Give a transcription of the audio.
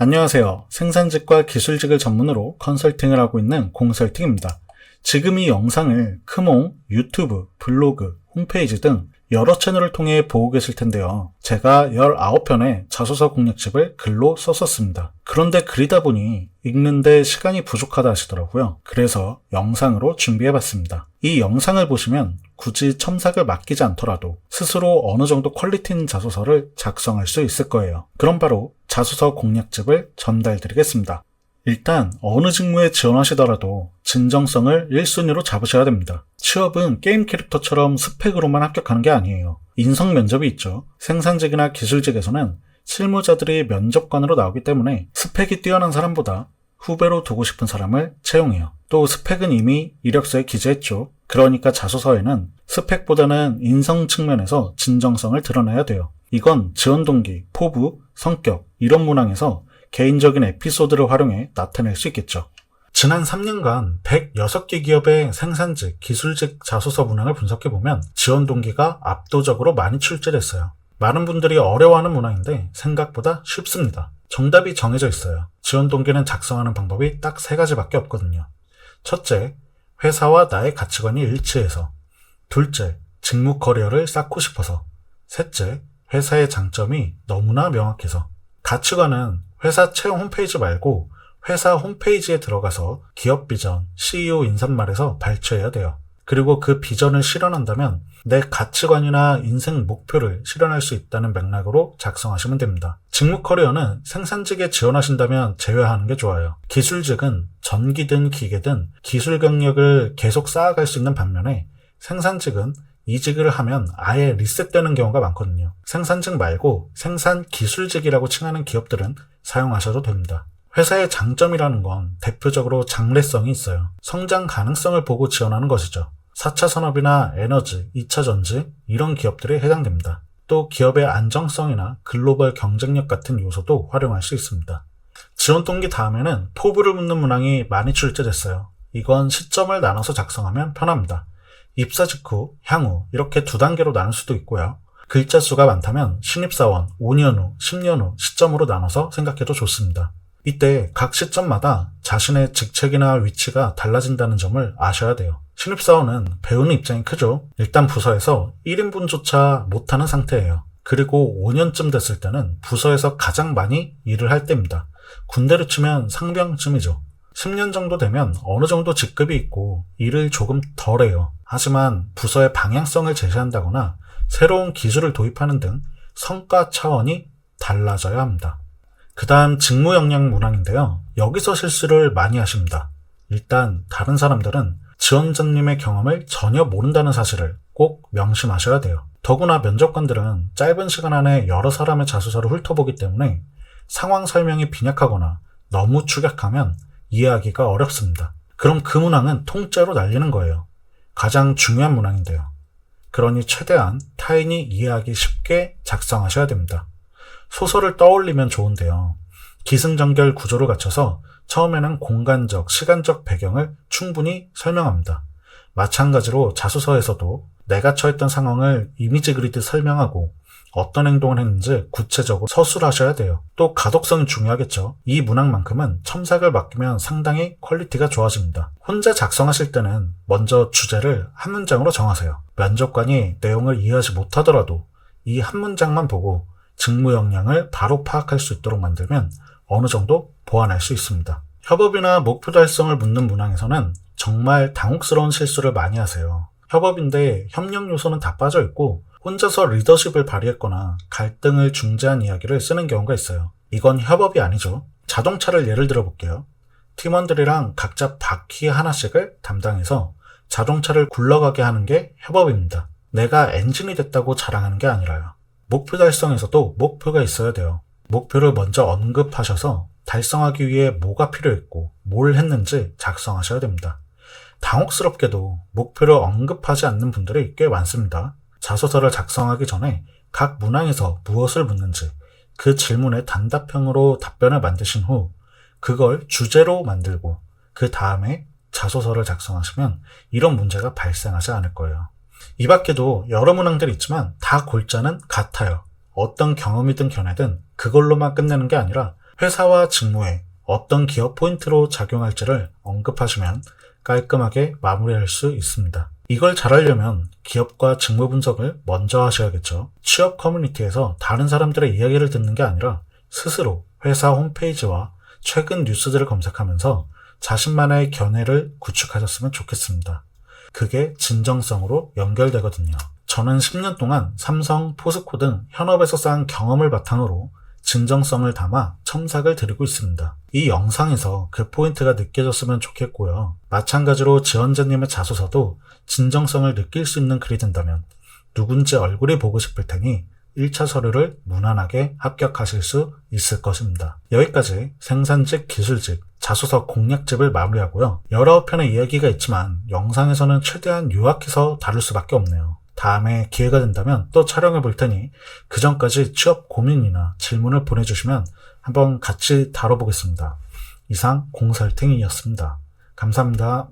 안녕하세요. 생산직과 기술직을 전문으로 컨설팅을 하고 있는 공설팅입니다. 지금 이 영상을 크몽, 유튜브, 블로그, 홈페이지 등 여러 채널을 통해 보고 계실 텐데요. 제가 19편의 자소서 공략집을 글로 썼었습니다. 그런데 글이다 보니 읽는데 시간이 부족하다 하시더라고요. 그래서 영상으로 준비해봤습니다. 이 영상을 보시면 굳이 첨삭을 맡기지 않더라도 스스로 어느 정도 퀄리티 있는 자소서를 작성할 수 있을 거예요. 그럼 바로 자소서 공략집을 전달드리겠습니다. 일단 어느 직무에 지원하시더라도 진정성을 1순위로 잡으셔야 됩니다. 취업은 게임 캐릭터처럼 스펙으로만 합격하는 게 아니에요. 인성 면접이 있죠. 생산직이나 기술직에서는 실무자들이 면접관으로 나오기 때문에 스펙이 뛰어난 사람보다 후배로 두고 싶은 사람을 채용해요. 또 스펙은 이미 이력서에 기재했죠. 그러니까 자소서에는 스펙보다는 인성 측면에서 진정성을 드러내야 돼요. 이건 지원 동기, 포부, 성격 이런 문항에서 개인적인 에피소드를 활용해 나타낼 수 있겠죠. 지난 3년간 106개 기업의 생산직, 기술직 자소서 문항을 분석해보면 지원 동기가 압도적으로 많이 출제됐어요. 많은 분들이 어려워하는 문항인데 생각보다 쉽습니다. 정답이 정해져 있어요. 지원 동기는 작성하는 방법이 딱 3가지밖에 없거든요. 첫째, 회사와 나의 가치관이 일치해서. 둘째, 직무 커리어를 쌓고 싶어서. 셋째, 회사의 장점이 너무나 명확해서. 가치관은 회사 채용 홈페이지 말고 회사 홈페이지에 들어가서 기업 비전, CEO 인사말에서 발췌해야 돼요. 그리고 그 비전을 실현한다면 내 가치관이나 인생 목표를 실현할 수 있다는 맥락으로 작성하시면 됩니다. 직무 커리어는 생산직에 지원하신다면 제외하는 게 좋아요. 기술직은 전기든 기계든 기술 경력을 계속 쌓아갈 수 있는 반면에 생산직은 이직을 하면 아예 리셋되는 경우가 많거든요. 생산직 말고 생산 기술직이라고 칭하는 기업들은 사용하셔도 됩니다. 회사의 장점이라는 건 대표적으로 장래성이 있어요. 성장 가능성을 보고 지원하는 것이죠. 4차 산업이나 에너지, 2차 전지 이런 기업들에 해당됩니다. 또 기업의 안정성이나 글로벌 경쟁력 같은 요소도 활용할 수 있습니다. 지원 동기 다음에는 포부를 묻는 문항이 많이 출제됐어요. 이건 시점을 나눠서 작성하면 편합니다. 입사 직후, 향후 이렇게 2단계로 나눌 수도 있고요. 글자 수가 많다면 신입사원, 5년 후, 10년 후 시점으로 나눠서 생각해도 좋습니다. 이때 각 시점마다 자신의 직책이나 위치가 달라진다는 점을 아셔야 돼요. 신입사원은 배우는 입장이 크죠. 일단 부서에서 1인분조차 못하는 상태예요. 그리고 5년쯤 됐을 때는 부서에서 가장 많이 일을 할 때입니다. 군대로 치면 상병쯤이죠. 10년 정도 되면 어느 정도 직급이 있고 일을 조금 덜 해요. 하지만 부서의 방향성을 제시한다거나 새로운 기술을 도입하는 등 성과 차원이 달라져야 합니다. 그 다음 직무 역량 문항인데요. 여기서 실수를 많이 하십니다. 일단 다른 사람들은 지원자님의 경험을 전혀 모른다는 사실을 꼭 명심하셔야 돼요. 더구나 면접관들은 짧은 시간 안에 여러 사람의 자소서를 훑어보기 때문에 상황 설명이 빈약하거나 너무 축약하면 이해하기가 어렵습니다. 그럼 그 문항은 통째로 날리는 거예요. 가장 중요한 문항인데요. 그러니 최대한 타인이 이해하기 쉽게 작성하셔야 됩니다. 소설을 떠올리면 좋은데요. 기승전결 구조를 갖춰서 처음에는 공간적, 시간적 배경을 충분히 설명합니다. 마찬가지로 자소서에서도 내가 처했던 상황을 이미지 그리듯 설명하고 어떤 행동을 했는지 구체적으로 서술하셔야 돼요. 또 가독성이 중요하겠죠. 이 문항만큼은 첨삭을 맡기면 상당히 퀄리티가 좋아집니다. 혼자 작성하실 때는 먼저 주제를 한 문장으로 정하세요. 면접관이 내용을 이해하지 못하더라도 이 한 문장만 보고 직무 역량을 바로 파악할 수 있도록 만들면 어느 정도 보완할 수 있습니다. 협업이나 목표 달성을 묻는 문항에서는 정말 당혹스러운 실수를 많이 하세요. 협업인데 협력 요소는 다 빠져 있고 혼자서 리더십을 발휘했거나 갈등을 중재한 이야기를 쓰는 경우가 있어요. 이건 협업이 아니죠. 자동차를 예를 들어볼게요. 팀원들이랑 각자 바퀴 하나씩을 담당해서 자동차를 굴러가게 하는 게 협업입니다. 내가 엔진이 됐다고 자랑하는 게 아니라요. 목표 달성에서도 목표가 있어야 돼요. 목표를 먼저 언급하셔서 달성하기 위해 뭐가 필요했고 뭘 했는지 작성하셔야 됩니다. 당혹스럽게도 목표를 언급하지 않는 분들이 꽤 많습니다. 자소서를 작성하기 전에 각 문항에서 무엇을 묻는지 그 질문에 단답형으로 답변을 만드신 후 그걸 주제로 만들고 그 다음에 자소서를 작성하시면 이런 문제가 발생하지 않을 거예요. 이 밖에도 여러 문항들이 있지만 다 골자는 같아요. 어떤 경험이든 견해든 그걸로만 끝내는 게 아니라 회사와 직무에 어떤 기업 포인트로 작용할지를 언급하시면 깔끔하게 마무리할 수 있습니다. 이걸 잘하려면 기업과 직무 분석을 먼저 하셔야겠죠. 취업 커뮤니티에서 다른 사람들의 이야기를 듣는 게 아니라 스스로 회사 홈페이지와 최근 뉴스들을 검색하면서 자신만의 견해를 구축하셨으면 좋겠습니다. 그게 진정성으로 연결되거든요. 저는 10년 동안 삼성, 포스코 등 현업에서 쌓은 경험을 바탕으로 진정성을 담아 첨삭을 드리고 있습니다. 이 영상에서 그 포인트가 느껴졌으면 좋겠고요. 마찬가지로 지원자님의 자소서도 진정성을 느낄 수 있는 글이 된다면 누군지 얼굴이 보고 싶을 테니 1차 서류를 무난하게 합격하실 수 있을 것입니다. 여기까지 생산직, 기술직, 자소서 공략집을 마무리하고요. 여러 편의 이야기가 있지만 영상에서는 최대한 요약해서 다룰 수밖에 없네요. 다음에 기회가 된다면 또 촬영해 볼 테니 그 전까지 취업 고민이나 질문을 보내주시면 한번 같이 다뤄보겠습니다. 이상 공설팅이었습니다. 감사합니다.